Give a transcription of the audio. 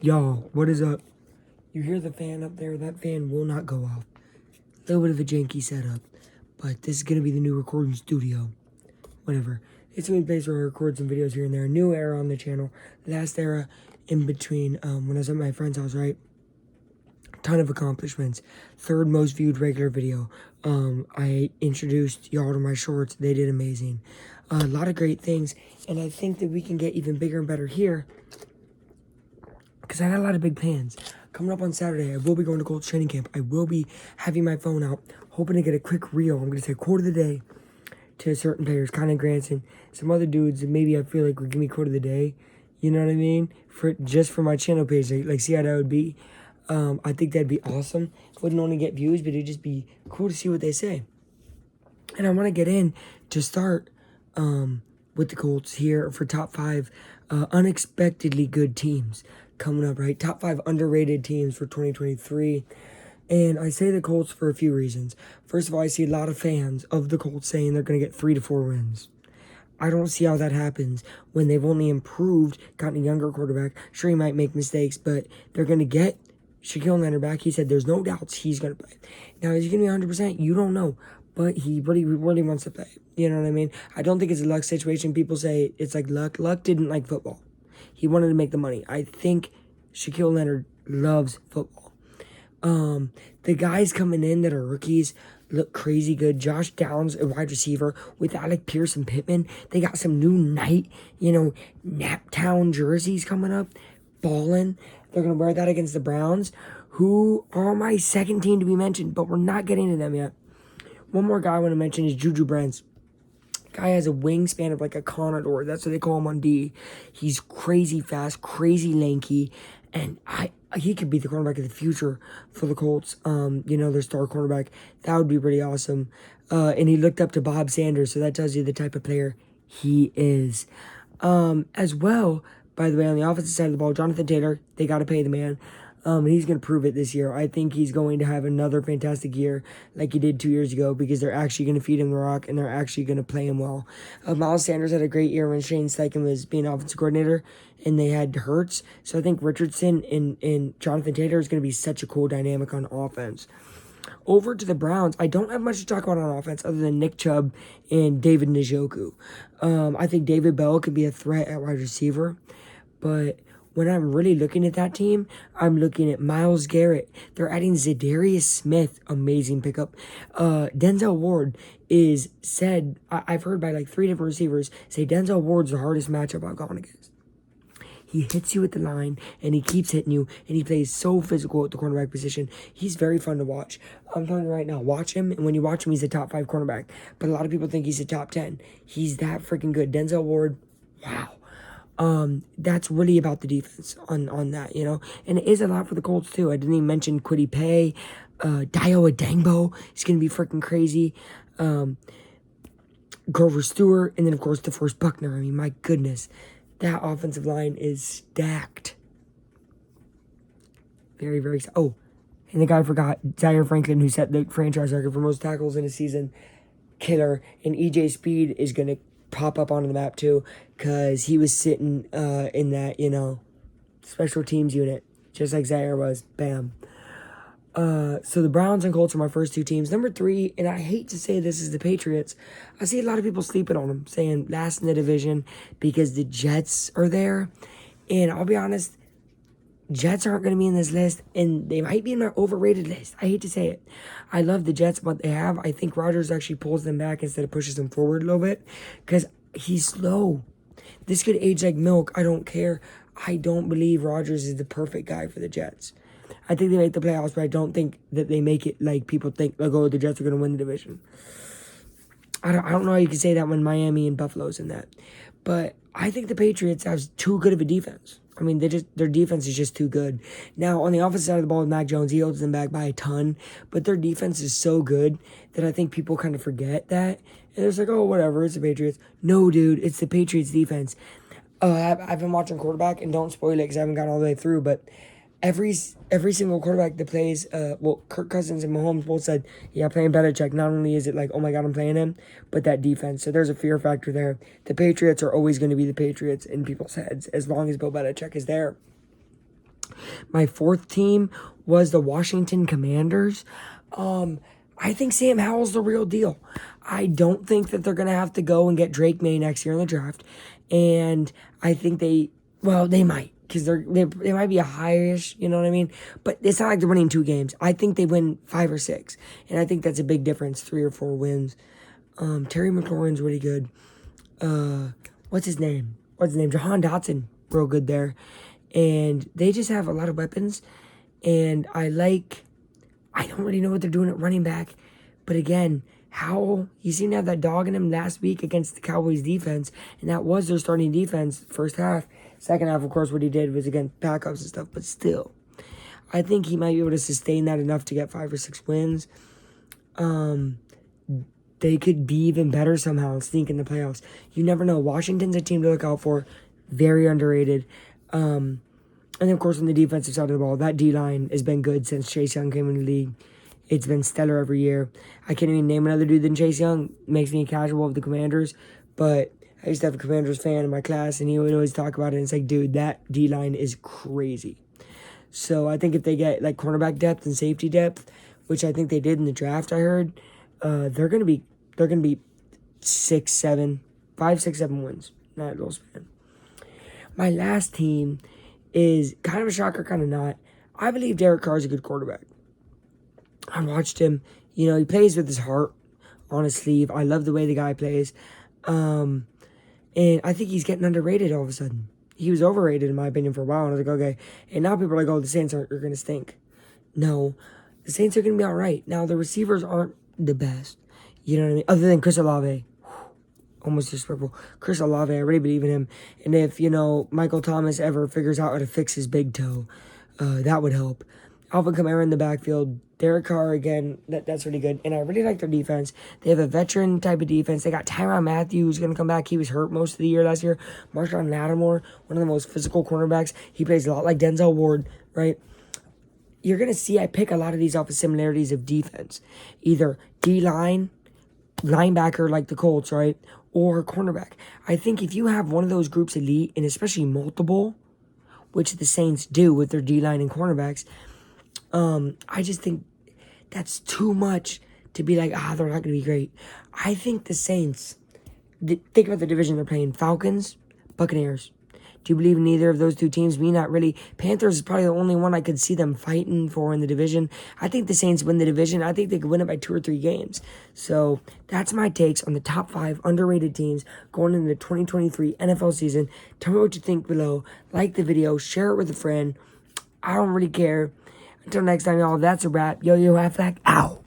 Y'all, what is up? You hear the fan up there? That fan will not go off. A little bit of a janky setup, but this is going to be the new recording studio. Whatever. It's a good place where I record some videos here and there. New era on the channel. Last era in between when I was at my friend's house, right? Ton of accomplishments. Third most viewed regular video. I introduced y'all to my shorts. They did amazing. A lot of great things. And I think that we can get even bigger and better here, because I got a lot of big plans. Coming up on Saturday, I will be going to Colts training camp. I will be having my phone out, hoping to get a quick reel. I'm going to say quote of the day to certain players, Conor Granson, some other dudes that maybe I feel like would give me quote of the day. You know what I mean? Just for my channel page, like see how that would be. I think that'd be awesome. Wouldn't only get views, but it'd just be cool to see what they say. And I want to get in to start with the Colts here for top 5 unexpectedly good teams coming up, right? Top 5 underrated teams for 2023. And I say the Colts for a few reasons. First of all, I see a lot of fans of the Colts saying they're going to get 3 to 4 wins. I don't see how that happens when they've only improved, gotten a younger quarterback. Sure, he might make mistakes, but they're going to get Shaquille Leonard back. He said there's no doubts he's going to play. Now, is he going to be 100%? You don't know. But he really wants to play. You know what I mean? I don't think it's a luck situation. People say it's like luck. Luck didn't like football. He wanted to make the money. I think Shaquille Leonard loves football. The guys coming in that are rookies look crazy good. Josh Downs, a wide receiver, with Alec Pierce and Pittman. They got some new Naptown jerseys coming up. Ballin'. They're going to wear that against the Browns, who are my second team to be mentioned, but we're not getting to them yet. One more guy I want to mention is Juju Brents. Guy has a wingspan of like a condor. That's what they call him on D. He's crazy fast, crazy lanky, and he could be the cornerback of the future for the Colts. Their star cornerback. That would be pretty awesome. And he looked up to Bob Sanders, so that tells you the type of player he is. As well, by the way, on the offensive side of the ball, Jonathan Taylor, they got to pay the man. And he's going to prove it this year. I think he's going to have another fantastic year like he did 2 years ago, because they're actually going to feed him the rock and they're actually going to play him well. Miles Sanders had a great year when Shane Steichen was being offensive coordinator and they had Hurts. So I think Richardson and Jonathan Taylor is going to be such a cool dynamic on offense. Over to the Browns, I don't have much to talk about on offense other than Nick Chubb and David Njoku. I think David Bell could be a threat at wide receiver, but when I'm really looking at that team, I'm looking at Myles Garrett. They're adding Zadarius Smith, amazing pickup. Denzel Ward is said, I've heard by like 3 different receivers, say Denzel Ward's the hardest matchup I've gone against. He hits you at the line, and he keeps hitting you, and he plays so physical at the cornerback position. He's very fun to watch. I'm telling you right now, watch him, and when you watch him, he's a top 5 cornerback. But a lot of people think he's a top 10. He's that freaking good. Denzel Ward, wow. That's really about the defense on that, and it is a lot for the Colts too. I didn't even mention Kwity Paye, Dio Adangbo is going to be freaking crazy, Grover Stewart, and then of course DeForest Buckner. I mean, my goodness, that offensive line is stacked. Very, very, oh, and the guy I forgot, Zaire Franklin, who set the franchise record for most tackles in a season, killer, and EJ Speed is going to pop up onto the map too, because he was sitting in that, special teams unit, just like Zaire was. Bam. So the Browns and Colts are my first 2 teams. Number 3, and I hate to say this, is the Patriots. I see a lot of people sleeping on them, saying last in the division because the Jets are there. And I'll be honest, Jets aren't going to be in this list, and they might be in my overrated list. I hate to say it. I love the Jets, but they have. I think Rodgers actually pulls them back instead of pushes them forward a little bit, because he's slow. This could age like milk. I don't care. I don't believe Rodgers is the perfect guy for the Jets. I think they make the playoffs, but I don't think that they make it like people think, like, oh, the Jets are going to win the division. I don't know how you can say that when Miami and Buffalo's in that. But I think the Patriots have too good of a defense. I mean, their defense is just too good. Now, on the offensive side of the ball with Mac Jones, he holds them back by a ton. But their defense is so good that I think people kind of forget that. And it's like, oh, whatever, it's the Patriots. No, dude, it's the Patriots defense. I've been watching quarterback, and don't spoil it because I haven't gotten all the way through, but every single quarterback that plays, Kirk Cousins and Mahomes both said, yeah, playing Belichick, not only is it like, oh my God, I'm playing him, but that defense. So there's a fear factor there. The Patriots are always going to be the Patriots in people's heads as long as Bill Belichick is there. My fourth team was the Washington Commanders. I think Sam Howell's the real deal. I don't think that they're going to have to go and get Drake May next year in the draft. And I think they might. Because they might be a high-ish, you know what I mean? But it's not like they're winning 2 games. I think they win 5 or 6. And I think that's a big difference, 3 or 4 wins. Terry McLaurin's really good. What's his name? Jahan Dotson, real good there. And they just have a lot of weapons. And I don't really know what they're doing at running back. But again, Howell, he seemed to have that dog in him last week against the Cowboys defense. And that was their starting defense first half. Second half, of course, what he did was against backups and stuff. But still, I think he might be able to sustain that enough to get 5 or 6 wins. They could be even better somehow and sneak in the playoffs. You never know. Washington's a team to look out for. Very underrated. And then, of course, on the defensive side of the ball, that D-line has been good since Chase Young came in the league. It's been stellar every year. I can't even name another dude than Chase Young. Makes me a casual of the Commanders. But I used to have a Commanders fan in my class, and he would always talk about it. And it's like, dude, that D-line is crazy. So I think if they get, like, cornerback depth and safety depth, which I think they did in the draft, I heard, they're going to be 6, 7, 5, 6, 7 wins. Not a little span. My last team is kind of a shocker, kind of not. I believe Derek Carr is a good quarterback. I watched him. You know, he plays with his heart on his sleeve. I love the way the guy plays. And I think he's getting underrated all of a sudden. He was overrated, in my opinion, for a while. And I was like, okay. And now people are like, oh, the Saints are going to stink. No, the Saints are going to be all right. Now, the receivers aren't the best. You know what I mean? Other than Chris Olave. Almost disrespectful. Chris Olave, I really believe in him. And if, Michael Thomas ever figures out how to fix his big toe, that would help. Alvin Kamara in the backfield. Derek Carr, again, that's really good. And I really like their defense. They have a veteran type of defense. They got Tyrann Mathieu, who's going to come back. He was hurt most of the year last year. Marshawn Lattimore, one of the most physical cornerbacks. He plays a lot like Denzel Ward, right? You're going to see I pick a lot of these off of similarities of defense. Either D-line, linebacker like the Colts, right? Or cornerback. I think if you have one of those groups elite, and especially multiple, which the Saints do with their D-line and cornerbacks, I just think that's too much to be like, they're not going to be great. I think the Saints, think about the division they're playing. Falcons, Buccaneers. Do you believe in either of those 2 teams? Me, not really. Panthers is probably the only one I could see them fighting for in the division. I think the Saints win the division. I think they could win it by 2 or 3 games. So that's my takes on the top 5 underrated teams going into the 2023 NFL season. Tell me what you think below. Like the video. Share it with a friend. I don't really care. Until next time, y'all, that's a wrap. Yo, Aflac, out.